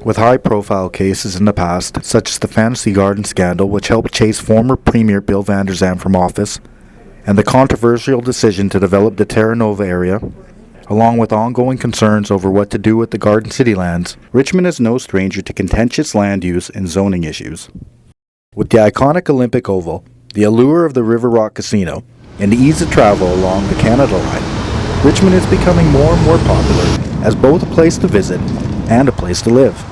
With high-profile cases in the past, such as the Fantasy Garden scandal which helped chase former Premier Bill Vander Zalm from office, and the controversial decision to develop the Terra Nova area, along with ongoing concerns over what to do with the Garden City lands, Richmond is no stranger to contentious land use and zoning issues. With the iconic Olympic Oval, the allure of the River Rock Casino, and the ease of travel along the Canada Line, Richmond is becoming more and more popular as both a place to visit and a place to live.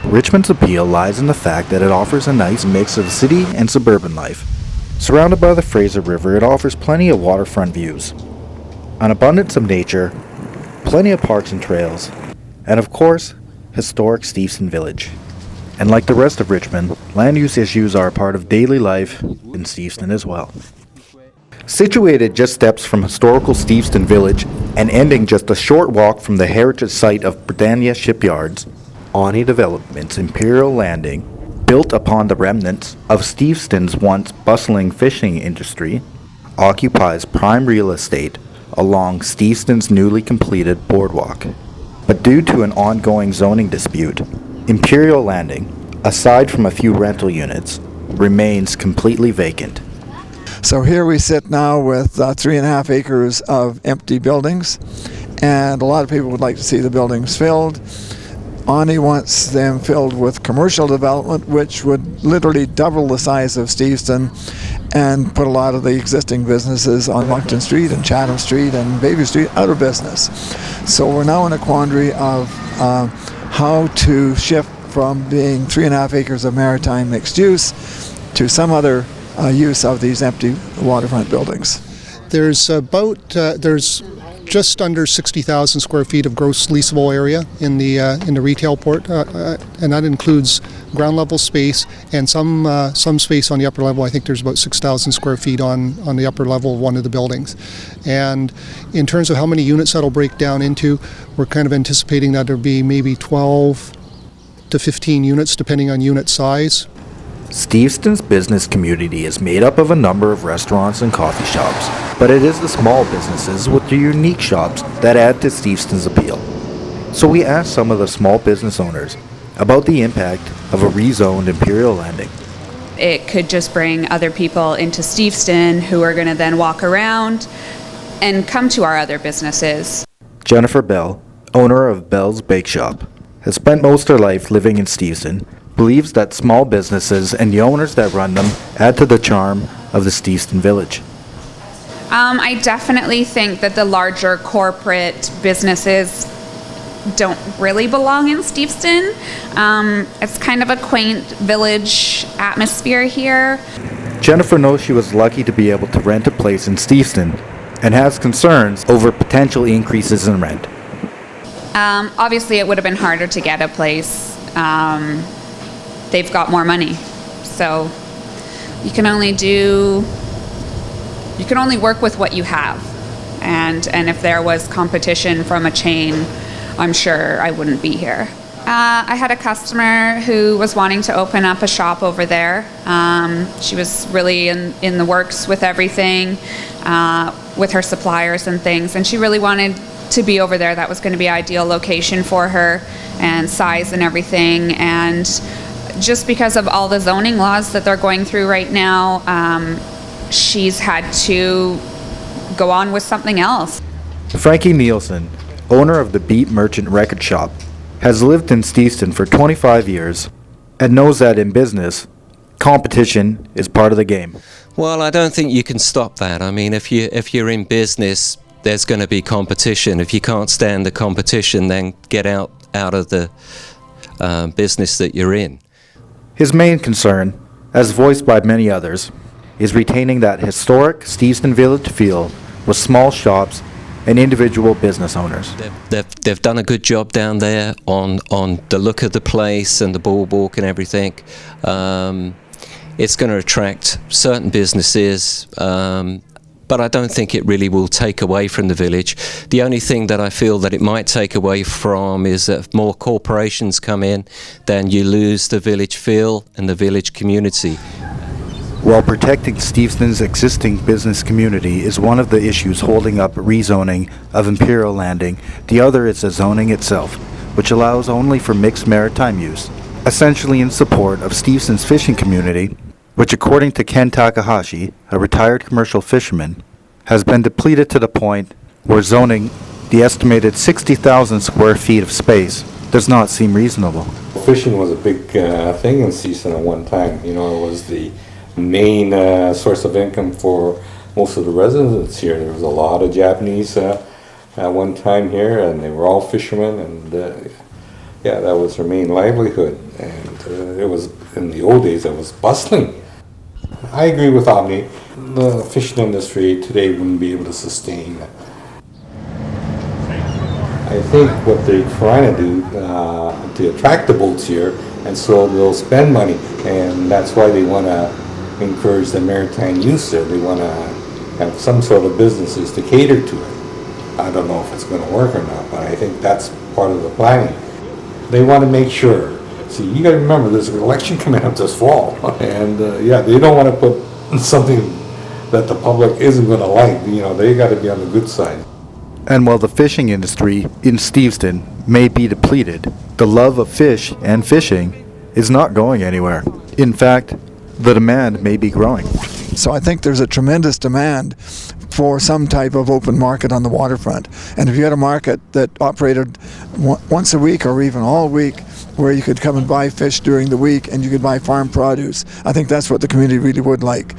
Richmond's appeal lies in the fact that it offers a nice mix of city and suburban life. Surrounded by the Fraser River, it offers plenty of waterfront views, an abundance of nature, plenty of parks and trails, and of course, historic Steveston Village. And like the rest of Richmond, land use issues are a part of daily life in Steveston as well. Situated just steps from historical Steveston Village and ending just a short walk from the heritage site of Britannia Shipyards, Onni Development's Imperial Landing, built upon the remnants of Steveston's once bustling fishing industry, occupies prime real estate along Steveston's newly completed boardwalk. But due to an ongoing zoning dispute, Imperial Landing, aside from a few rental units, remains completely vacant. So here we sit now with 3.5 acres of empty buildings, and a lot of people would like to see the buildings filled. Onni wants them filled with commercial development, which would literally double the size of Steveston and put a lot of the existing businesses on Moncton Street and Chatham Street and Bayview Street out of business. So we're now in a quandary of how to shift from being 3.5 acres of maritime mixed use to some other use of these empty waterfront buildings. There's just under 60,000 square feet of gross leasable area in the retail port, and that includes ground level space and some space on the upper level. I think there's about 6,000 square feet on the upper level of one of the buildings. And in terms of how many units that'll break down into, we're kind of anticipating that there'll be maybe 12 to 15 units depending on unit size. Steveston's business community is made up of a number of restaurants and coffee shops, but it is the small businesses with the unique shops that add to Steveston's appeal. So we asked some of the small business owners about the impact of a rezoned Imperial Landing. It could just bring other people into Steveston who are going to then walk around and come to our other businesses. Jennifer Bell, owner of Bell's Bake Shop, has spent most of her life living in Steveston, believes that small businesses and the owners that run them add to the charm of the Steveston Village. I definitely think that the larger corporate businesses don't really belong in Steveston. It's kind of a quaint village atmosphere here. Jennifer knows she was lucky to be able to rent a place in Steveston and has concerns over potential increases in rent. Obviously, it would have been harder to get a place. They've got more money, so you can only work with what you have, and if there was competition from a chain, I'm sure I wouldn't be here. I had a customer who was wanting to open up a shop over there. She was really in the works with everything, with her suppliers and things, and she really wanted to be over there. That was going to be an ideal location for her, and size and everything. And just because of all the zoning laws that they're going through right now, she's had to go on with something else. Frankie Nielsen, owner of the Beat Merchant Record Shop, has lived in Steveston for 25 years and knows that in business, competition is part of the game. Well, I don't think you can stop that. I mean, if you're in business, there's going to be competition. If you can't stand the competition, then get out of the business that you're in. His main concern, as voiced by many others, is retaining that historic Steveston Village feel with small shops and individual business owners. They've done a good job down there on the look of the place and the boardwalk and everything. It's going to attract certain businesses, but I don't think it really will take away from the village. The only thing that I feel that it might take away from is that if more corporations come in, then you lose the village feel and the village community. While protecting Steveston's existing business community is one of the issues holding up rezoning of Imperial Landing, the other is the zoning itself, which allows only for mixed maritime use, essentially in support of Steveston's fishing community, which according to Ken Takahashi, a retired commercial fisherman, has been depleted to the point where zoning the estimated 60,000 square feet of space does not seem reasonable. Fishing was a big thing in Steveston at one time. You know, it was the main source of income for most of the residents here. There was a lot of Japanese at one time here, and they were all fishermen, and yeah, that was their main livelihood. And it was, in the old days, it was bustling. I agree with Onni. The fishing industry today wouldn't be able to sustain. I think what they're trying to do to attract the boats here, and so they'll spend money, and that's why they want to encourage the maritime use there. They want to have some sort of businesses to cater to it. I don't know if it's going to work or not, but I think that's part of the planning. They want to make sure. See, you got to remember there's an election coming up this fall, and yeah, they don't want to put something that the public isn't going to like. You know, they got to be on the good side. And while the fishing industry in Steveston may be depleted, the love of fish and fishing is not going anywhere. In fact, the demand may be growing. So I think there's a tremendous demand for some type of open market on the waterfront. And if you had a market that operated once a week or even all week, where you could come and buy fish during the week and you could buy farm produce, I think that's what the community really would like.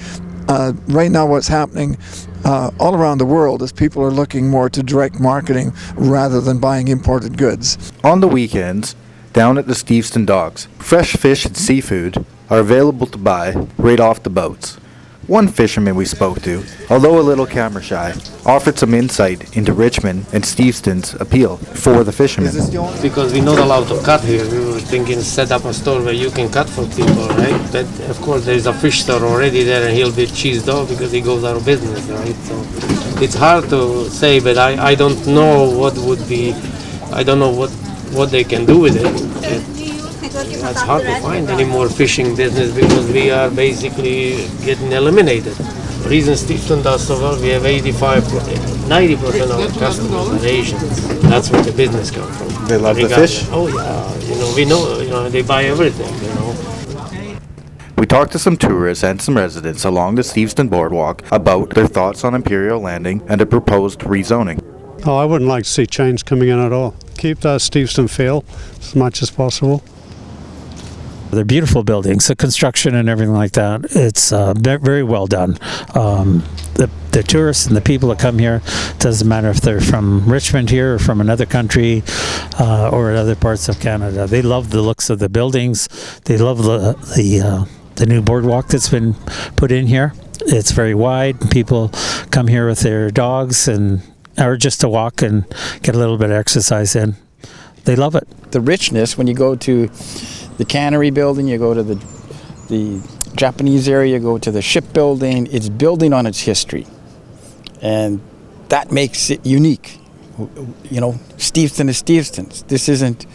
Right now what's happening all around the world is people are looking more to direct marketing rather than buying imported goods. On the weekends, down at the Steveston docks, fresh fish and seafood are available to buy right off the boats. One fisherman we spoke to, although a little camera shy, offered some insight into Richmond and Steveston's appeal for the fishermen. Because we're not allowed to cut here. We were thinking set up a store where you can cut for people, right? But of course there's a fish store already there and he'll be cheesed off because he goes out of business, right? So it's hard to say, but I don't know what would be, I don't know what they can do with it. It's hard to find any more fishing business because we are basically getting eliminated. The reason Steveston does so well, we have 90% of our customers are Asian. That's where the business comes from. They love the fish? Oh yeah, we know, they buy everything, We talked to some tourists and some residents along the Steveston boardwalk about their thoughts on Imperial Landing and the proposed rezoning. Oh, I wouldn't like to see change coming in at all. Keep the Steveston feel as much as possible. They're beautiful buildings, the construction and everything like that. It's very well done. The tourists and the people that come here, doesn't matter if they're from Richmond here or from another country or other parts of Canada. They love the looks of the buildings. They love the new boardwalk that's been put in here. It's very wide. People come here with their dogs or just to walk and get a little bit of exercise in. They love it. The richness, when you go to the cannery building, you go to the Japanese area, you go to the shipbuilding, it's building on its history. And that makes it unique. You know, Steveston is Steveston. This isn't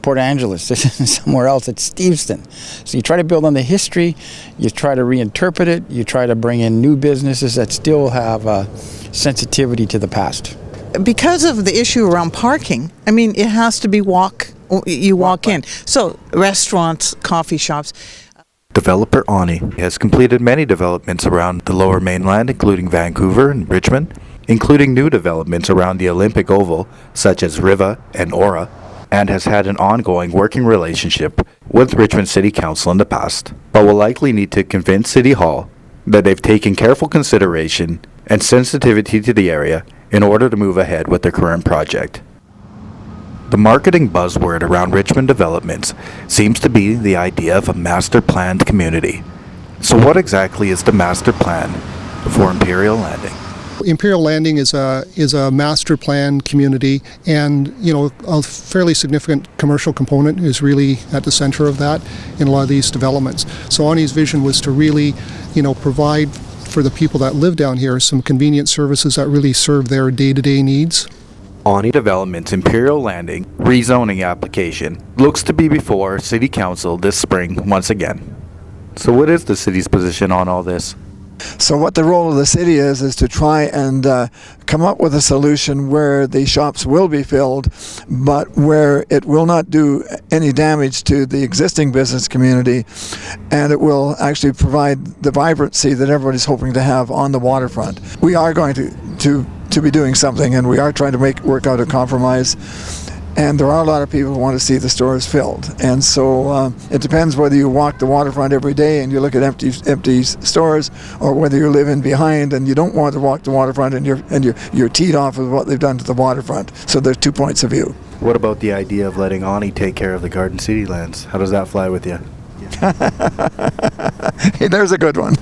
Port Angeles, this isn't somewhere else, it's Steveston. So you try to build on the history, you try to reinterpret it, you try to bring in new businesses that still have a sensitivity to the past. Because of the issue around parking, I mean, it has to be walk in. So restaurants, coffee shops. Developer Onni has completed many developments around the Lower Mainland, including Vancouver and Richmond, including new developments around the Olympic Oval, such as Riva and Aura, and has had an ongoing working relationship with Richmond City Council in the past, but will likely need to convince City Hall that they've taken careful consideration and sensitivity to the area in order to move ahead with their current project. The marketing buzzword around Richmond developments seems to be the idea of a master-planned community. So what exactly is the master plan for Imperial Landing? Imperial Landing is a master plan community, and a fairly significant commercial component is really at the center of that in a lot of these developments. So Onni's vision was to really provide for the people that live down here some convenient services that really serve their day-to-day needs. Onni Development's Imperial Landing rezoning application looks to be before City Council this spring once again. So what is the city's position on all this? So what the role of the city is to try and come up with a solution where the shops will be filled, but where it will not do any damage to the existing business community, and it will actually provide the vibrancy that everybody's hoping to have on the waterfront. We are going to be doing something, and we are trying to work out a compromise. And there are a lot of people who want to see the stores filled, and so it depends whether you walk the waterfront every day and you look at empty stores, or whether you're living behind and you don't want to walk the waterfront and you're teed off with what they've done to the waterfront. So there's 2 points of view. What about the idea of letting Onni take care of the Garden City lands? How does that fly with you? Hey, there's a good one.